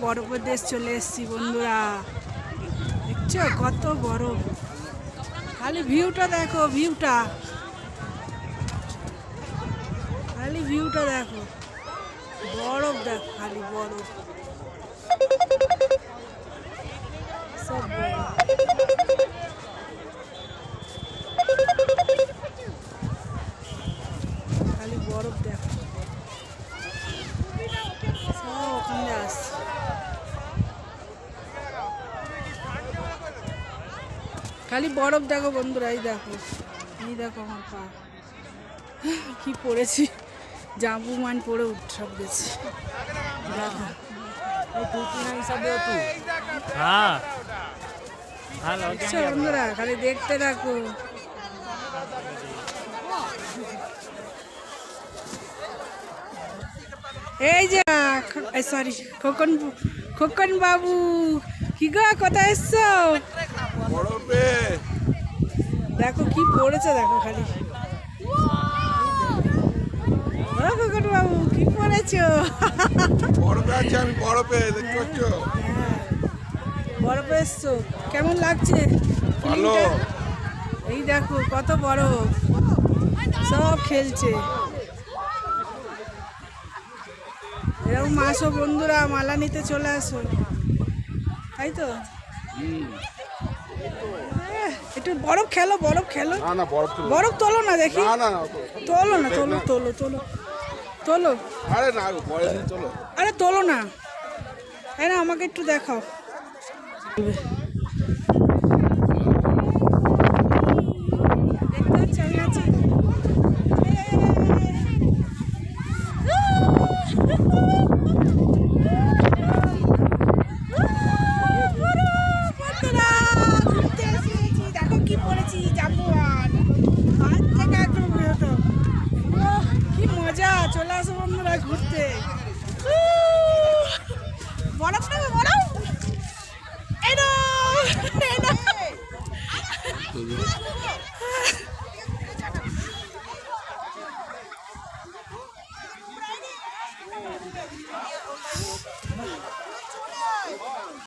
বরফের দেশ চলে এসেছি বন্ধুরা। দেখছো কত বরফ, খালি ভিউটা দেখো, ভিউটা খালি ভিউটা দেখো, বরফ দেখো, খালি বরফ, সব বরফ। খালি বরফ দেখো, সব ওখানে আসছে। খালি বরফ দেখো বন্ধুরা, এই দেখো, এই দেখো আমার পা কি পড়েছি, জাম্বু মান পরে উৎসব গেছি। দেখো বন্ধুরা, খালি দেখতে থাকো। এই যে সরি, খোকন, খোকন বাবু, কি গো কোথায় এসছো? দেখো কি পড়েছে, দেখো খালি। ও খোকন বাবু, কি পড়েছো? আমি বরফে, দেখতে পাচ্ছ? বরফে এসছো, কেমন লাগছে? ভালো। এই দেখো কত বরফ, সব খেলছে। এরকম আসো বন্ধুরা, মালা নিতে চলে আসো, তাই তো? একটু বরফ খেলো, বরফ খেলো। না বরফ তুলো। বরফ তোলো না দেখি, না তোলো না, তোলো তোলো তোলো তোলো। আরে না পরে দিন চলো। আরে তোলো না, তাই না, আমাকে একটু দেখাও। দেখতে পাচ্ছি আমি আছি। দেখো কি পড়েছি, জাম্বুয়ান হাত থেকে একদম বেরোতো। কি মজা, চলে আসো বন্ধুরা ঘুরতে। বরফ নেবে, বরফ।